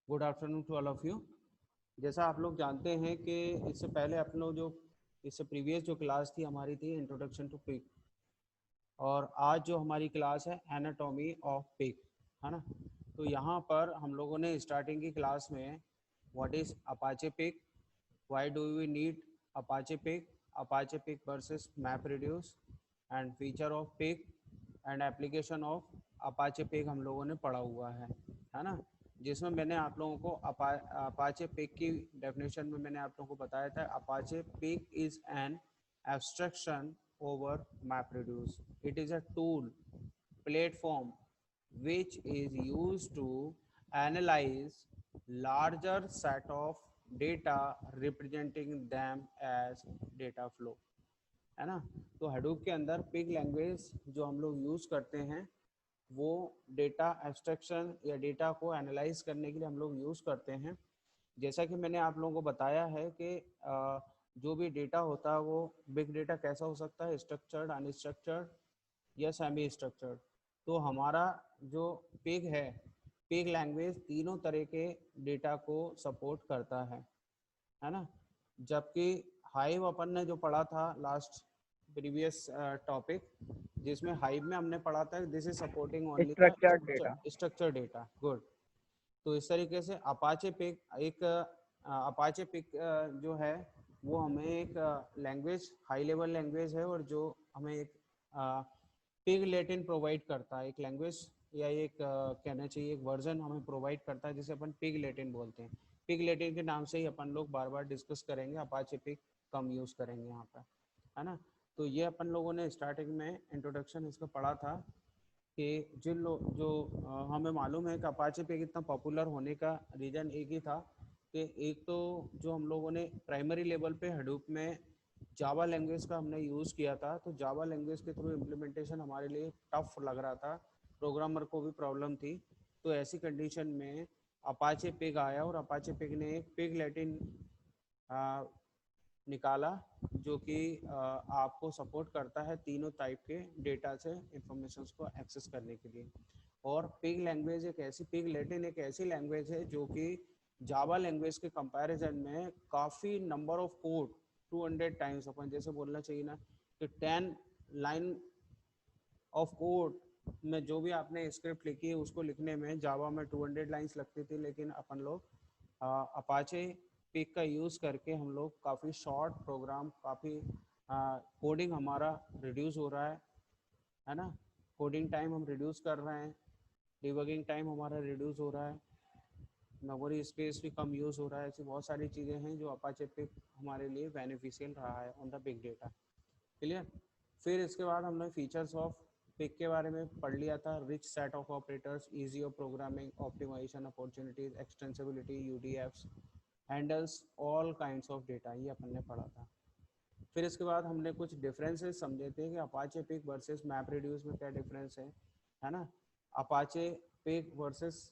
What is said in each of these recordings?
Good afternoon to all of you. जैसा आप लोग जानते हैं कि इससे पहले अपन लोग जो इससे प्रीवियस जो क्लास थी हमारी थी इंट्रोडक्शन टू पिग, और आज जो हमारी क्लास है एनाटॉमी ऑफ पिग, है ना। तो यहाँ पर हम लोगों ने स्टार्टिंग की क्लास में what is Apache Pig, why do we need Apache Pig versus map reduce and feature of Pig and application of Apache Pig हम लोगों ने पढ़ा हुआ है ना। जिसमें मैंने आप लोगों को अपाचे पिग की डेफिनेशन में मैंने आप लोगों को बताया था, Apache pig is an abstraction over MapReduce. It is a tool platform which is used to analyze larger set of data representing them as data flow, है ना। तो हडूप के अंदर पिग लैंग्वेज जो हम लोग यूज करते हैं वो डेटा एब्स्ट्रैक्शन या डेटा को एनालाइज करने के लिए हम लोग यूज करते हैं। जैसा कि मैंने आप लोगों को बताया है कि जो भी डेटा होता है वो बिग डेटा कैसा हो सकता है, स्ट्रक्चर्ड, अनस्ट्रक्चर्ड या सेमी स्ट्रक्चर्ड। तो हमारा जो पिग है, पिग लैंग्वेज तीनों तरह के डेटा को सपोर्ट करता है ना। जबकि हाइव अपन ने जो पढ़ा था लास्ट प्रीवियस टॉपिक, जिसमें हाइव में हमने पढ़ा था this is supporting only the structured data. Structure data. Good. तो इस तरीके से अपाचे पिग एक अपाचे पिग जो है वो हमें एक लैंग्वेज, हाई लेवल लैंग्वेज है, और जो हमें एक पिग लैटिन प्रोवाइड करता है, एक लैंग्वेज या एक कहना चाहिए एक वर्जन हमें प्रोवाइड करता है जिसे अपन पिग लैटिन बोलते हैं। पिग लैटिन के नाम से ही अपन लोग बार बार डिस्कस करेंगे, अपाचे पिग कम यूज़ करेंगे यहाँ पर, है ना। तो ये अपन लोगों ने स्टार्टिंग में इंट्रोडक्शन इसका पढ़ा था कि जिन लोग जो हमें मालूम है कि अपाचे पिग इतना पॉपुलर होने का रीज़न एक ही था कि एक तो जो हम लोगों ने प्राइमरी लेवल पे हडूप में जावा लैंग्वेज का हमने यूज़ किया था, तो जावा लैंग्वेज के थ्रू इम्प्लीमेंटेशन हमारे लिए टफ लग रहा था, प्रोग्रामर को भी प्रॉब्लम थी। तो ऐसी कंडीशन में अपाचे पिग आया और अपाचे पिग ने एक पिग लैटिन निकाला जो कि आपको सपोर्ट करता है तीनों टाइप के डेटा से इंफॉर्मेशन को एक्सेस करने के लिए। और पिग लैंग्वेज एक ऐसी, पिग लैटिन एक ऐसी लैंग्वेज है जो कि जावा लैंग्वेज के कंपैरिजन में काफ़ी नंबर ऑफ कोड 200 टाइम्स, अपन जैसे बोलना चाहिए ना कि 10 लाइन ऑफ कोड में जो भी आपने स्क्रिप्ट लिखी है उसको लिखने में जावा में 200 लाइंस लगती थी, लेकिन अपन लोग अपाचे पिक का यूज़ करके हम लोग काफ़ी शॉर्ट प्रोग्राम, काफ़ी कोडिंग हमारा रिड्यूस हो रहा है ना। कोडिंग टाइम हम रिड्यूस कर रहे हैं, डिबगिंग टाइम हमारा रिड्यूस हो रहा है, मेमोरी स्पेस भी कम यूज़ हो रहा है। ऐसी बहुत सारी चीज़ें हैं जो अपाचे पिक हमारे लिए बेनिफिशियल रहा है on the big data. Clear. फिर इसके बाद हमने फीचर्स ऑफ पिक के बारे में पढ़ लिया था, rich set of operators, easy of programming, optimization opportunities, extensibility, UDFs, handles all kinds of data, ये अपन ने पढ़ा था। फिर इसके बाद हमने कुछ डिफरेंसेस समझे थे कि Apache Pig versus map reduce में क्या डिफरेंस है ना। अपाचे पिक वर्सेस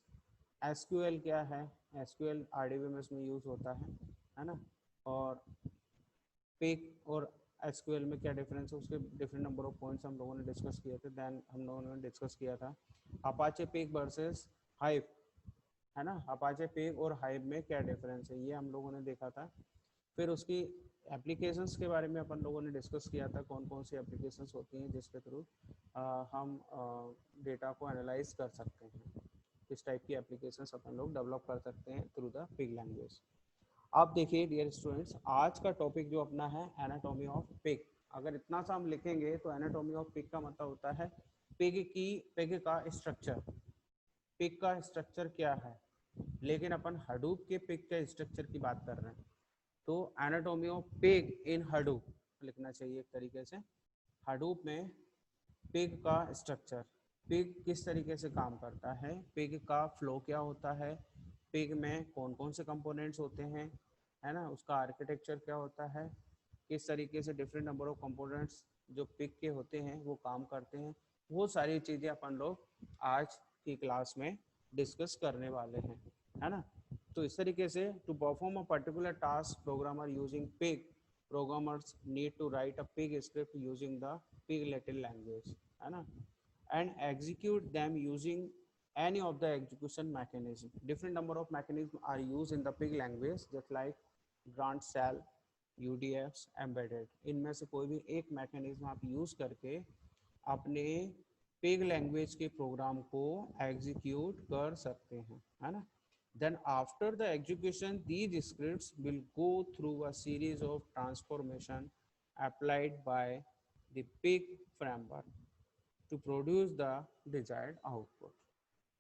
एसक्यूएल क्या है, एसक्यूएल आरडीबीएमएस में यूज़ होता है ना। और पिक और एसक्यूएल में क्या डिफरेंस है, उसके डिफरेंट नंबर ऑफ पॉइंट्स हम लोगों ने डिस्कस किए थे। देन हम लोगों ने डिस्कस किया था अपाचे पिक वर्सेस हाइव, है ना। अपाचे पिक और हाइव में क्या डिफरेंस है ये हम लोगों ने देखा था। फिर उसकी एप्लीकेशंस के बारे में अपन लोगों ने डिस्कस किया था, कौन कौन सी एप्लीकेशंस होती हैं जिसके थ्रू हम डेटा को एनालाइज कर सकते हैं, किस टाइप की एप्लीकेशंस अपन लोग डेवलप कर सकते हैं थ्रू द पिग लैंग्वेज। अब देखिए डियर स्टूडेंट्स, आज का टॉपिक जो अपना है एनाटॉमी ऑफ पिग। अगर इतना सा हम लिखेंगे तो एनाटॉमी ऑफ पिग का मतलब होता है पिग का स्ट्रक्चर, पिग का स्ट्रक्चर क्या है। लेकिन अपन हडूप के पिग के स्ट्रक्चर की बात कर रहे हैं, तो anatomy of pig in Hadoop लिखना चाहिए एक तरीके से। हडूप में पिग का स्ट्रक्चर, पिग किस तरीके से काम करता है, पिग का फ्लो क्या होता है, पिग में कौन कौन से कंपोनेंट्स होते हैं, है ना, उसका आर्किटेक्चर क्या होता है, किस तरीके से डिफरेंट नंबर ऑफ कंपोनेंट्स जो पिग के होते हैं वो काम करते हैं, वो सारी चीज़ें अपन लोग आज की क्लास में डिस्कस करने वाले हैं, है ना। तो इस तरीके से to perform a particular task programmer using Pig, programmers need to write a pig script using the pig latin language, है ना, and execute them using any of the execution mechanism. Different number of mechanisms are used in the pig language, just like grant cell, UDFs, embedded. इनमें से कोई भी एक mechanism आप use करके अपने पिग लैंग्वेज के प्रोग्राम को एग्जीक्यूट कर सकते हैं, है ना. Then after the execution, these scripts will go through a series of transformation applied by the pig framework to produce the desired output,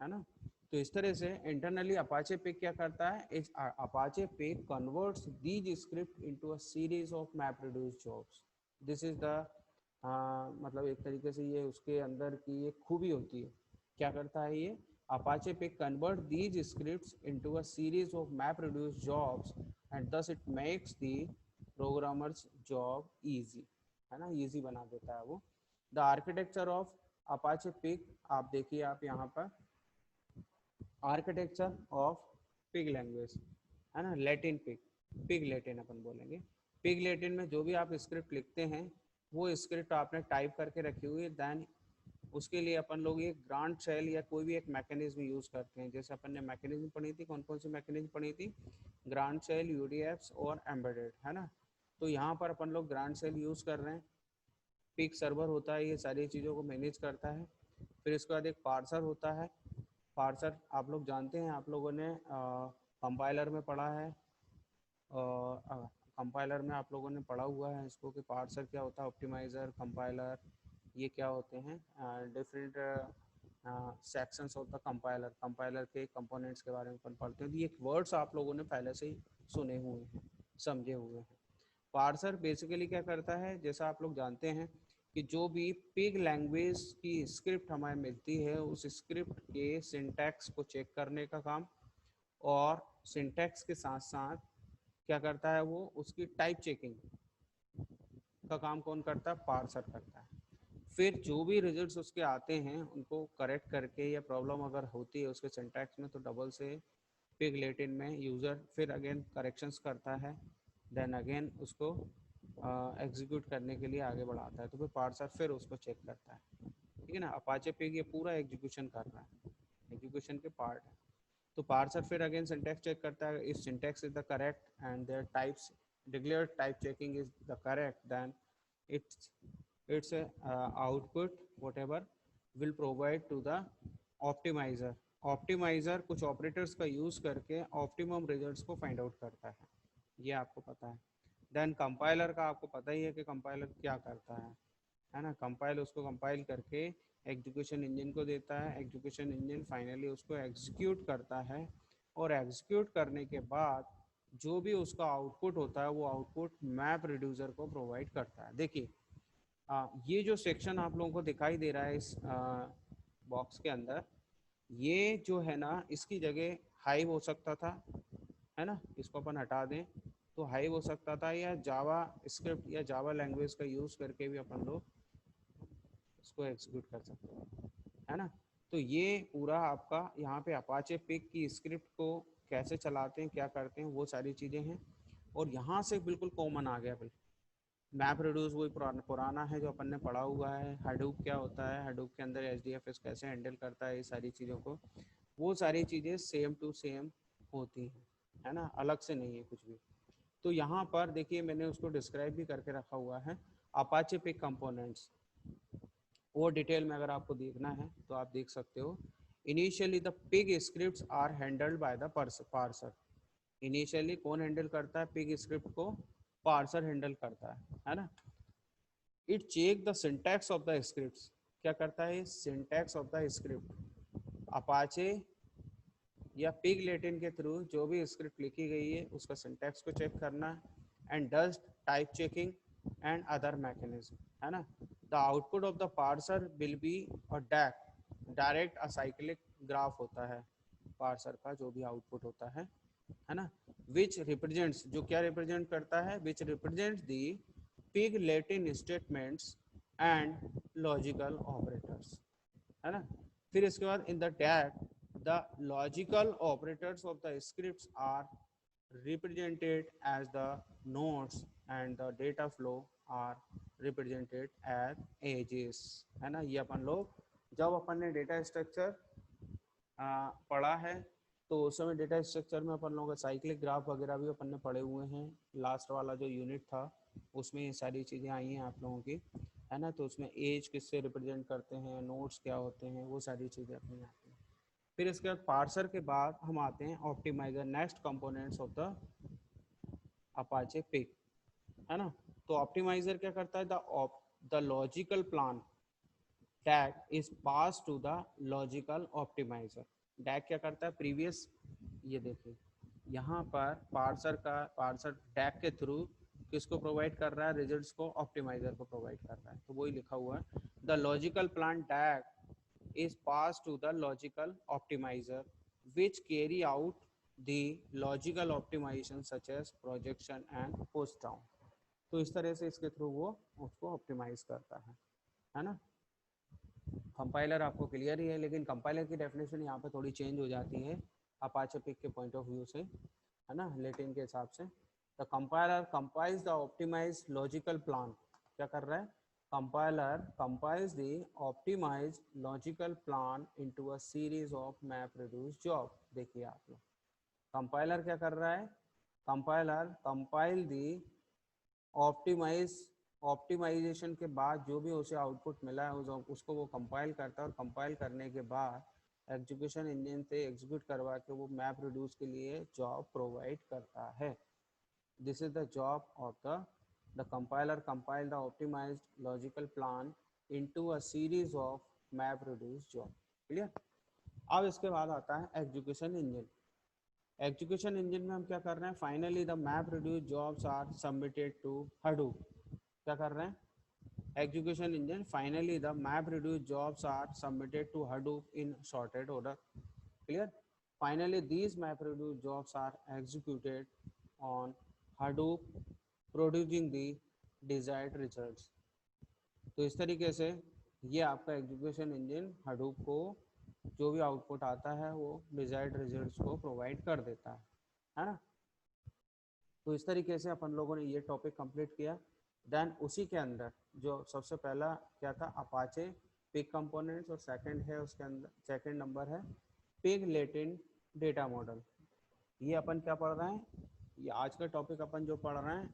है ना. तो इस तरह से इंटरनली अपाचे पिक क्या करता है, इस Apache Pig converts these script into a series of map reduce jobs. This is the मतलब एक तरीके से ये उसके अंदर की एक खूबी होती है. क्या करता है ये Apache Pig, converts these scripts into a series of map reduce jobs and thus it makes the programmers job easy, है ना, इजी बना देता है वो. The architecture of Apache Pig, आप देखिए आप यहाँ पर आर्किटेक्चर ऑफ पिग लैंग्वेज, है ना, लैटिन पिग, पिग लैटिन अपन बोलेंगे. पिग लैटिन में जो भी आप स्क्रिप्ट लिखते हैं वो स्क्रिप्ट आपने टाइप करके रखी हुई है. देन उसके लिए अपन लोग ये ग्रांट शेल या कोई भी एक मैकेनिज्म यूज करते हैं. जैसे अपन ने मैकेनिज्म पढ़ी थी, कौन कौन सी मैकेनिज्म पढ़ी थी, ग्रांट शेल, यूडीएफ्स और एम्बेडेड, है ना. तो यहाँ पर अपन लोग ग्रांट शेल यूज कर रहे हैं. पिग सर्वर होता है, ये सारी चीज़ों को मैनेज करता है. फिर इसके बाद एक पार्सर होता है. पार्सर आप लोग जानते हैं, आप लोगों ने कंपाइलर में पढ़ा है, कंपाइलर में आप लोगों ने पढ़ा हुआ है इसको कि पार्सर क्या होता है, ऑप्टिमाइज़र, कंपाइलर, ये क्या होते हैं, different sections of the compiler. Compiler के कंपोनेंट्स के बारे में अपन पढ़ते हैं. तो ये वर्ड्स आप लोगों ने पहले से ही सुने हुए हैं, समझे हुए हैं. पार्सर बेसिकली क्या करता है, जैसा आप लोग जानते हैं कि जो भी पिग लैंग्वेज की स्क्रिप्ट हमें मिलती है उस स्क्रिप्ट के सिंटैक्स को चेक करने का काम, और सिंटैक्स के साथ साथ क्या करता है वो उसकी टाइप चेकिंग का काम कौन करता है, पार्सर करता है. फिर जो भी रिजल्ट्स उसके आते हैं उनको करेक्ट करके, या प्रॉब्लम अगर होती है उसके सिंटैक्स में तो डबल से पिग लैटिन में यूज़र फिर अगेन करेक्शंस करता है. देन अगेन उसको एग्जीक्यूट करने के लिए आगे बढ़ाता है. तो फिर पार्सर फिर उसको चेक करता है, ठीक है ना. अपाचे पिग ये पूरा एग्जीक्यूशन कर रहा है, एग्जीक्यूशन के पार्ट है. तो पार्सर फिर अगेन सिंटैक्स चेक करता है, if syntax is the correct and there types declared type checking is the correct, then it's it's output whatever will provide to the optimizer. Optimizer कुछ operators का use करके optimum results को find out करता है, ये आपको पता है. देन कंपाइलर का आपको पता ही है कि कंपाइलर क्या करता है ना. कंपाइल उसको कंपाइल करके एग्जीक्यूशन इंजन को देता है, एग्जीक्यूशन इंजन फाइनली उसको एग्जीक्यूट करता है, और एग्जीक्यूट करने के बाद जो भी उसका आउटपुट होता है वो आउटपुट मैप रिड्यूसर को प्रोवाइड करता है. देखिए ये जो सेक्शन आप लोगों को दिखाई दे रहा है इस बॉक्स के अंदर, ये जो है ना इसकी जगह हाई हो सकता था, है ना. इसको अपन हटा दें तो हाई हो सकता था, या जावा स्क्रिप्ट या जावा लैंग्वेज का यूज़ करके भी अपन लोग इसको एग्जीक्यूट कर सकते हैं, है ना. तो ये पूरा आपका यहाँ पे अपाचे पिग की स्क्रिप्ट को कैसे चलाते हैं, क्या करते हैं, वो सारी चीज़ें हैं. और यहाँ से बिल्कुल कॉमन आ गया बिल्कुल मैप रिड्यूस, वही पुराना है जो अपन ने पढ़ा हुआ है. हडूप क्या होता है, हडूप के अंदर एचडीएफएस कैसे हैंडल करता है, ये सारी चीज़ों को, वो सारी चीज़ें सेम टू सेम होती हैं, है ना, अलग से नहीं है कुछ भी. तो यहाँ पर देखिए मैंने उसको डिस्क्राइब भी करके रखा हुआ है, अपाचे पिग कंपोनेंट्स. और डिटेल में अगर आपको देखना है तो आप देख सकते हो. Initially the Pig scripts are handled by the parser. Initially कौन हैंडल करता है पिग स्क्रिप्ट को, पार्सर हैंडल करता है ना. It check the syntax of the scripts, क्या करता है, syntax of the script. Apache या पिग लैटिन के थ्रू जो भी स्क्रिप्ट लिखी गई है उसका सिंटैक्स को चेक करना, and does type checking and other mechanism, है ना. The output of the parser will be a direct acyclic graph होता है पार्सर का जो भी आउटपुट होता है ना. विच रिप्रेजेंट्स, जो क्या रिप्रेजेंट करता है, which represents the Pig Latin statements and logical operators, है ना. फिर इसके बाद in the DAG the logical operators of the scripts are represented as the nodes and the data flow are represented as edges, है ना. ये अपन लोग जब अपन ने डेटा स्ट्रक्चर पढ़ा है, तो उस समय डेटा स्ट्रक्चर में अपन लोगों का साइक्लिक ग्राफ वगैरह भी अपन ने पढ़े हुए हैं। लास्ट वाला जो यूनिट था उसमें ये सारी चीज़ें आई हैं आप लोगों की, है ना। तो उसमें एज किससे रिप्रेजेंट करते हैं, नोड्स क्या होते हैं, वो सारी चीज़ें अपनी आती हैं। फिर इसके बाद पार्सर के बाद हम आते हैं optimizer, next components of the Apache Pig, है ना। तो ऑप्टिमाइजर क्या करता है, the logical plan DAG is passed to the logical optimizer। DAG क्या करता है, प्रीवियस, ये देखिए यहाँ पर पार्सर DAG के थ्रू किसको प्रोवाइड कर रहा है, रिजल्ट्स को ऑप्टिमाइजर को प्रोवाइड कर रहा है। तो वही लिखा हुआ है, the logical plan DAG is passed to the logical optimizer which carry out the logical optimization such as projection and push down। तो इस तरह से इसके थ्रू वो उसको ऑप्टिमाइज करता है ना। कंपाइलर आपको क्लियर ही है, लेकिन कंपाइलर की डेफिनेशन यहाँ पे थोड़ी चेंज हो जाती है अपाचे पिक के पॉइंट ऑफ व्यू से, है ना, लेटिन के हिसाब से। The compiler compiles the optimize logical plan, क्या कर रहा है, compiler compiles the optimize logical plan into a series of map reduce job. देखिए आप लोग, कंपाइलर क्या कर रहा है, compiler compile the optimize, optimization के बाद जो भी उसे आउटपुट मिला है उसको वो कंपाइल करता है, और कंपाइल करने के बाद एग्जीक्यूशन इंजन से एग्जीक्यूट करवा के वो मैप रिड्यूस के लिए जॉब प्रोवाइड करता है। This is the job of the compiler compile the optimized logical plan into a series of map reduce job. Clear. अब इसके बाद आता है एग्जीक्यूशन इंजन। एग्जीक्यूशन इंजन में हम क्या कर रहे हैं, finally the map reduce jobs are submitted to Hadoop. क्या कर रहे हैं, execution engine, finally the map reduce jobs are submitted to Hadoop in sorted order. Clear. Finally these map reduce jobs are executed on Hadoop producing the desired results. तो इस तरीके से ये आपका एग्जीक्यूशन इंजन हडूप को जो भी output आता है वो डिजायर्ड रिजल्ट्स को प्रोवाइड कर देता है ना। तो इस तरीके से अपन लोगों ने ये टॉपिक कंप्लीट किया। देन उसी के अंदर जो सबसे पहला क्या था, अपाचे पिग कंपोनेंट्स, और सेकंड है उसके अंदर, सेकंड नंबर है पिग लेटेंट डेटा मॉडल। ये अपन क्या पढ़ रहे हैं, ये आज का टॉपिक अपन जो पढ़ रहे हैं,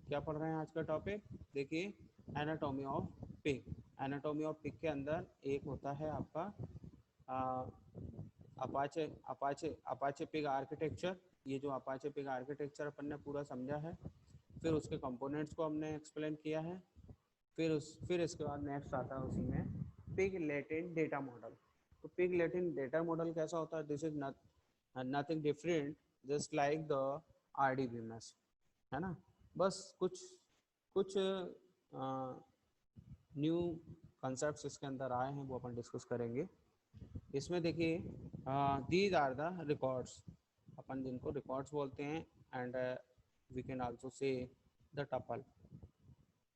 क्या पढ़ रहे हैं आज का टॉपिक, देखिए anatomy of pig. Anatomy of pig के अंदर एक होता है आपका Apache Apache Apache pig architecture. ये जो अपाचे पिग आर्किटेक्चर अपन ने पूरा समझा है, फिर उसके कंपोनेंट्स को हमने एक्सप्लेन किया है, फिर इसके बाद नेक्स्ट आता है उसी में पिग लेटेंट डेटा मॉडल। तो पिग लेटेंट डेटा मॉडल कैसा होता है, this is nothing different just like the RDBMS, है ना। बस कुछ कुछ न्यू कॉन्सेप्ट्स इसके अंदर आए हैं, वो अपन डिस्कस करेंगे। इसमें देखिए दीज आर द रिकॉर्ड्स, अपन जिनको रिकॉर्ड्स बोलते हैं, and we can also say the tuple.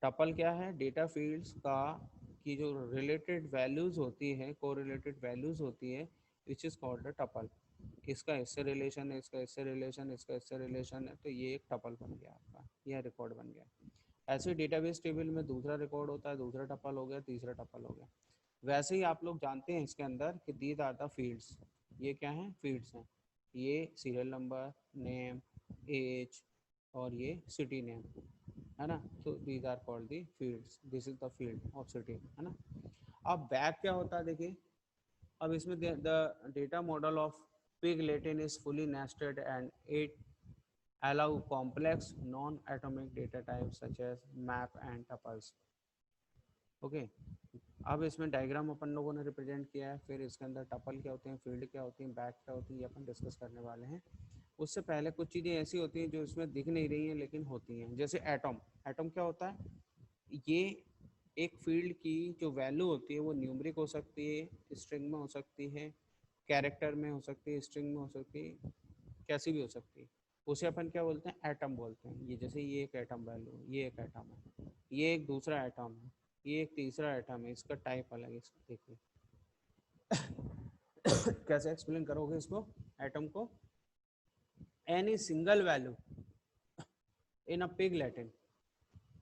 Tuple क्या है, डेटा फील्ड्स का की जो रिलेटेड वैल्यूज होती है, कोरिलेटेड वैल्यूज होती है, which is called the tuple. इसका इससे रिलेशन है, इसका इससे रिलेशन, इसका इससे रिलेशन है, तो ये एक टपल बन गया आपका, यह रिकॉर्ड बन गया। ऐसे डेटाबेस टेबल में दूसरा रिकॉर्ड होता है, दूसरा टपल हो गया, तीसरा टपल हो गया। वैसे ही आप लोग जानते हैं इसके अंदर कि दीज आर द फील्ड्स, ये क्या हैं, फील्ड्स हैं। ये सीरियल नंबर, नेम, एज, और ये सिटी नेम, है ना। तो these are called the fields, this is the field of city, है ना। अब बैक क्या होता है, देखिए अब इसमें the data model of pig Latin is fully nested and it allow complex non-atomic data types such as map and tuples। Okay. अब इसमें डायग्राम अपन लोगों ने रिप्रेजेंट किया है, फिर इसके अंदर टपल क्या होते हैं, फील्ड क्या होती हैं, बैक क्या होती है, ये अपन डिस्कस करने वाले हैं। उससे पहले कुछ चीज़ें ऐसी होती हैं जो इसमें दिख नहीं रही हैं लेकिन होती हैं, जैसे एटम। एटम क्या होता है, ये एक फील्ड की जो वैल्यू होती है वो न्यूमरिक हो सकती है, स्ट्रिंग में हो सकती है, कैरेक्टर में हो सकती है, स्ट्रिंग में हो सकती है, कैसी भी हो सकती है। उसे अपन क्या बोलते हैं, एटम बोलते हैं। ये जैसे ये एक एटम वैल्यू, ये एक एटम है, ये एक दूसरा एटम है, ये एक तीसरा एटम है, इसका टाइप अलग है। इसका देखिए कैसे एक्सप्लेन करोगे इसको, एटम को, any single value in a pig Latin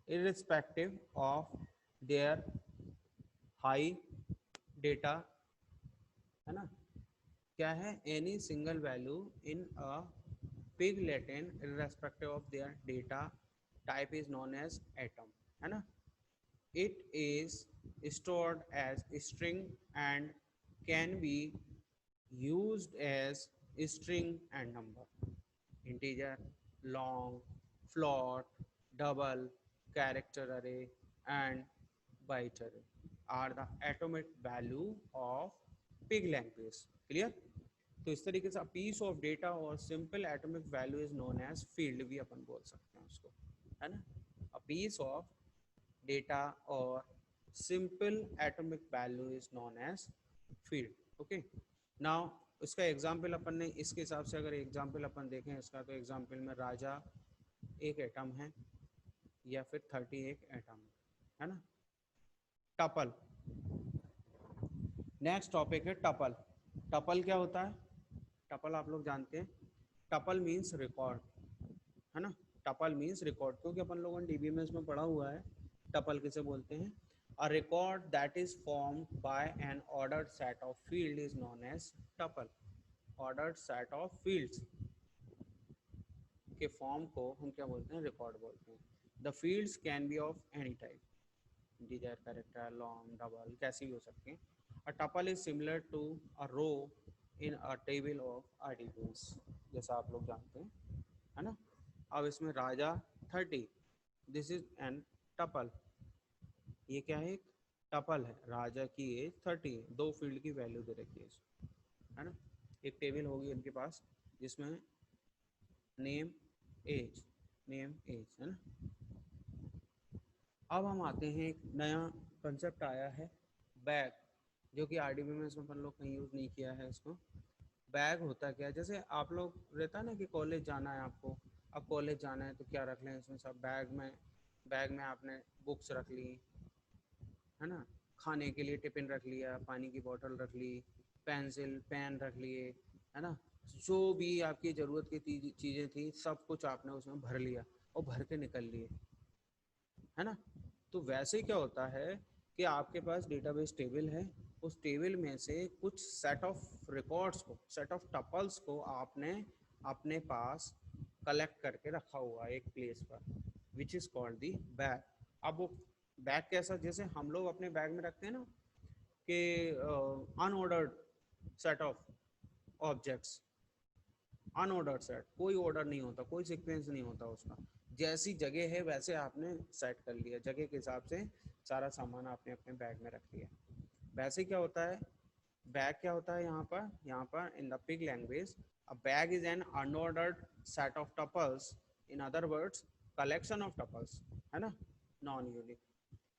irrespective of their high data, है ना, क्या है, any single value in a pig latent irrespective of their data type is known as atom, है ना. It is stored as a string and can be used as a string and number, integer, long, float, double, character array and byte array are the atomic value of pig language. Clear? तो इस तरीके से piece of data और simple atomic value is known as field भी अपन बोल सकते हैं उसको, है ना. अ पीस ऑफ डेटा और simple atomic value is known as field. Okay. Now इसका एग्जाम्पल अपन ने इसके हिसाब से अगर एग्जाम्पल अपन देखें इसका, तो एग्जाम्पल में राजा एक एटम है या फिर 30 एक एटम है ना. टपल, नेक्स्ट टॉपिक है टपल. टपल क्या होता है? टपल आप लोग जानते हैं, टपल मीन्स रिकॉर्ड, है ना. टपल मीन्स रिकॉर्ड, क्योंकि अपन लोगों ने डीबीएमएस में पढ़ा हुआ है. टपल किसे बोलते हैं? A record that is formed by an ordered set of field is known as tuple. Ordered set of fields के फॉर्म को हम क्या बोलते हैं? रिकॉर्ड बोलते हैं. The fields can be of any type, integer, character, long, double, कैसी भी हो सकती हैं. A tuple is similar to a row in a table of articles, जैसा आप लोग जानते हैं, है ना. अब इसमें राजा 30, दिस इज एन टपल. ये क्या है? एक टपल है. राजा की एज 30 है, दो फील्ड की वैल्यू दे रखी है इसमें, है ना. एक टेबल होगी उनके पास जिसमें नेम एज, नेम एज, है ना. अब हम आते हैं, एक नया कंसेप्ट आया है बैग, जो कि आरडीबीएमएस में अपन लोग कहीं यूज़ नहीं किया है इसको. बैग होता क्या है? जैसे आप लोग रहता है ना कि कॉलेज जाना है आपको, अब कॉलेज जाना है तो क्या रख लें इसमें सब बैग में आपने बुक्स रख ली, है ना. खाने के लिए टिफिन रख लिया, पानी की बोतल रख ली, पेंसिल पेन रख लिए, है ना. जो भी आपकी ज़रूरत की चीज़ें थी सब कुछ आपने उसमें भर लिया और भर के निकल लिए, है ना. तो वैसे क्या होता है कि आपके पास डेटाबेस टेबल है, उस टेबल में से कुछ सेट ऑफ रिकॉर्ड्स को, सेट ऑफ टपल्स को आपने अपने पास कलेक्ट करके रखा हुआ है एक प्लेस पर, which is called the bag. अब वो बैग कैसा, जैसे हम लोग अपने बैग में रखते हैं ना कि unordered set of objects, unordered set, कोई ऑर्डर नहीं होता, कोई सीक्वेंस नहीं होता उसका. जैसी जगह है वैसे आपने सेट कर लिया, जगह के हिसाब से सारा सामान आपने अपने बैग में रख लिया. वैसे क्या होता है, बैग क्या होता है यहाँ पर in the pig language, a bag is an unordered set of tuples, in other words collection of tuples, है ना, non unique,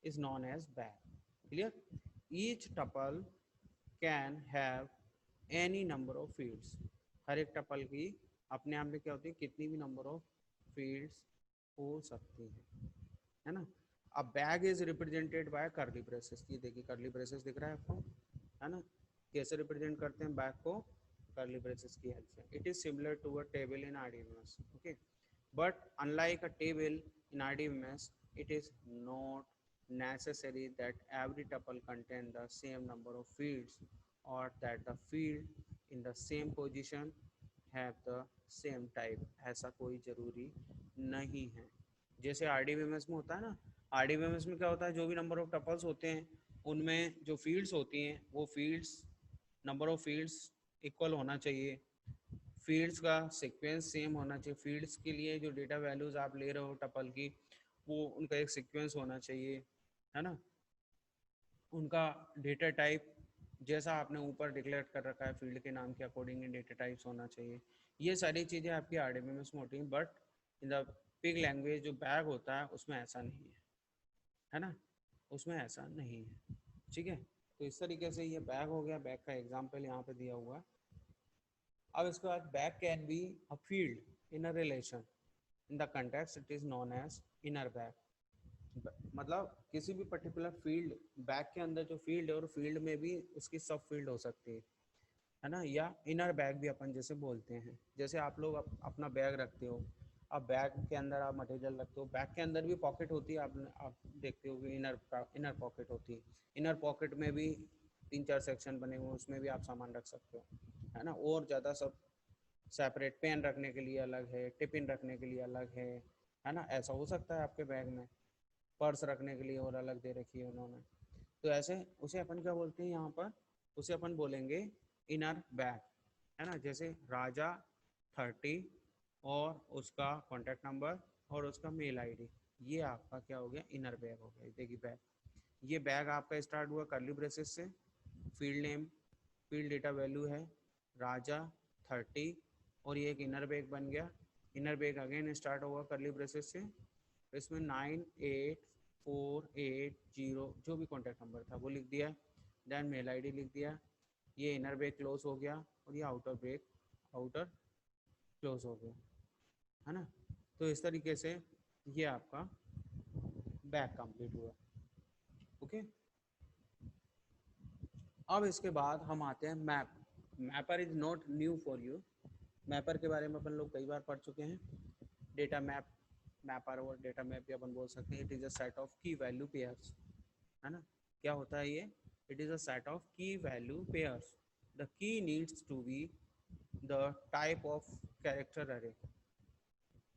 is known as bag. Clear? Each tuple can have any number of fields. हर एक tuple की अपने आप में क्या होती है, कितनी भी नंबर ऑफ फील्ड्स हो सकती है ना. अब बैग इज रिप्रेजेंटेड बाय करली ब्रेसेस. ये देखिए करली ब्रेसेस दिख रहा है आपको, है ना. कैसे रिप्रेजेंट करते हैं बैग को? करली ब्रेसेस की हेल्प से. It is similar to a table in RDBMS. Okay, but unlike a table in RDBMS, it is not necessary that every tuple contain the same number of fields or that the field in the same position have the same type. ऐसा कोई ज़रूरी नहीं है. जैसे RDBMS में होता है ना, आरडीबीएमएस में क्या होता है, जो भी नंबर ऑफ टपल्स होते हैं उनमें जो फील्ड्स होती हैं वो fields, number of fields equal होना चाहिए, फील्ड्स का सीक्वेंस सेम होना चाहिए. फील्ड्स के लिए जो डेटा वैल्यूज आप ले रहे हो टपल की, वो उनका एक सीक्वेंस होना चाहिए, है ना. उनका डेटा टाइप जैसा आपने ऊपर डिक्लेयर कर रखा है फील्ड के नाम के अकॉर्डिंग डेटा टाइप्स होना चाहिए. ये सारी चीज़ें आपकी आरडीबीएमएस में होती हैं, but in the pig language जो बैग होता है उसमें ऐसा नहीं है ना, उसमें ऐसा नहीं है. ठीक है, तो इस तरीके से ये बैग हो गया. बैग का एग्जाम्पल यहाँ पे दिया हुआ है. अब इसके बाद bag can be a field in a relation, in the context it is known as inner bag. मतलब किसी भी पर्टिकुलर फील्ड, बैग के अंदर जो फील्ड है और फील्ड में भी उसकी सब फील्ड हो सकती है ना. या इनर बैग भी अपन जैसे बोलते हैं. जैसे आप लोग अपना बैग रखते हो, अब बैग के अंदर आप मटेरियल रखते हो, बैग के अंदर भी पॉकेट होती है, आप देखते हो कि इनर पॉकेट होती है. इनर पॉकेट में भी 3-4 सेक्शन बने हुए, उसमें भी आप सामान रख सकते हो, है ना, और ज़्यादा सब सेपरेट, पेन रखने के लिए अलग है, टिफिन रखने के लिए अलग है ना, ऐसा हो सकता है आपके बैग में, पर्स रखने के लिए और अलग दे रखी है उन्होंने। तो ऐसे उसे अपन क्या बोलते हैं यहाँ पर, उसे अपन बोलेंगे इनर बैग, है ना। जैसे राजा 30 और उसका कॉन्टैक्ट नंबर और उसका मेल आईडी, ये आपका क्या हो गया, इनर बैग हो गया। देखिए बैग, ये बैग आपका स्टार्ट हुआ कर्ली ब्रेसेस से, field name, field data value है राजा 30, और ये एक इनर बैग बन गया। इनर बैग अगेन स्टार्ट होगा कर्ली ब्रेसेस से, इसमें 98480 जो भी कॉन्टैक्ट नंबर था वो लिख दिया, देन मेल आईडी लिख दिया, ये इनर बैग क्लोज हो गया और ये आउटर बैग, आउटर क्लोज हो गया, है ना। तो इस तरीके से ये आपका बैग कंप्लीट हुआ। ओके, अब इसके बाद हम आते हैं map. Mapper is not new for you. Mapper के बारे में अपन लोग कई बार पढ़ चुके हैं। डेटा मैप, मैपर और डेटा मैप भी अपन बोल सकते हैं। It is a set of key value pairs, है ना। क्या होता है ये, it is a set of key value pairs. The key needs to be the type of character array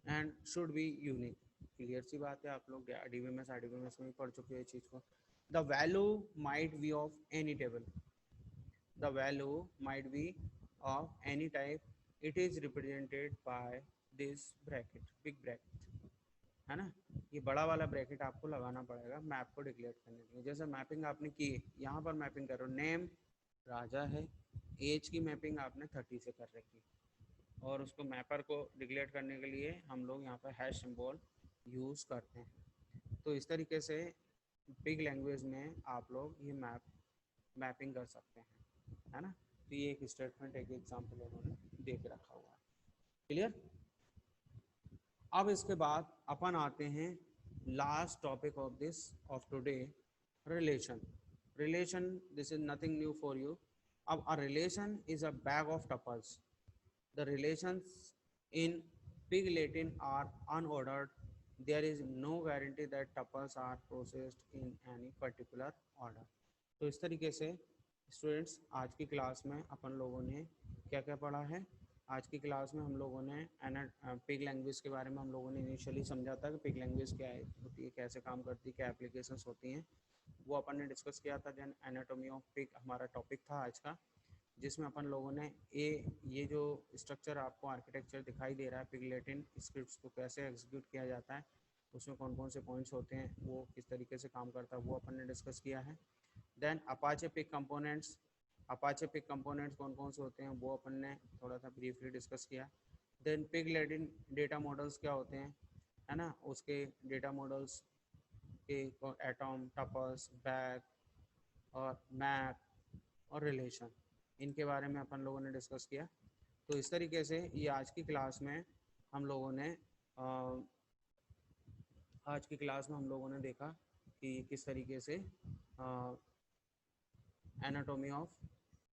and should be unique. Clear सी बात है, आप लोग डीबीएमएस आरडीबीएमएस में भी पढ़ चुके हैं चीज़ को। The value might be of any table, the value might be of any type, it is represented by this bracket, big bracket, है ना। ये बड़ा वाला ब्रैकेट आपको लगाना पड़ेगा मैप को डिक्लेयर करने के लिए। जैसे मैपिंग आपने की, यहाँ पर मैपिंग करो, नेम राजा है, एज की मैपिंग आपने 30 से कर रखी, और उसको मैपर को डिक्लेयर करने के लिए हम लोग यहाँ पर हैश सिंबल यूज़ करते हैं। तो इस तरीके से बिग लैंग्वेज में आप लोग ये मैपिंग कर सकते हैं, है ना। तो ये एक स्टेटमेंट, एक एग्जाम्पल उन्होंने दे के रखा हुआ है। क्लियर। अब इसके बाद अपन आते हैं last topic of this of today, relation. Relation, this is nothing new for you. अब a relation is a bag of tuples. The relations in Pig Latin are unordered, there is no guarantee that tuples are processed in any particular order. तो इस तरीके से students, आज की class में अपन लोगों ने क्या क्या पढ़ा है। आज की क्लास में हम लोगों ने पिग लैंग्वेज के बारे में हम लोगों ने इनिशियली समझा था कि पिग लैंग्वेज क्या होती है, कैसे काम करती है, क्या एप्लीकेशंस होती हैं, वो अपन ने डिस्कस किया था। देन एनाटॉमी ऑफ पिग हमारा टॉपिक था आज का, जिसमें अपन लोगों ने ये जो स्ट्रक्चर आपको आर्किटेक्चर दिखाई दे रहा है, पिग लैटिन स्क्रिप्ट्स को कैसे एग्जीक्यूट किया जाता है, उसमें कौन कौन से पॉइंट्स होते हैं, वो किस तरीके से काम करता है, वो अपन ने डिस्कस किया है। Then Apache Pig components, Apache Pig components कौन कौन से होते हैं वो अपन ने थोड़ा सा ब्रीफली डिस्कस किया। Then Pig Latin data models क्या होते हैं, है ना, उसके डेटा मॉडल्स के एटॉम, टपल्स, बैग और मैप और रिलेशन, इनके बारे में अपन लोगों ने डिस्कस किया। तो इस तरीके से ये आज की क्लास में हम लोगों ने आज की क्लास में हम लोगों ने देखा कि किस तरीके से एनाटॉमी ऑफ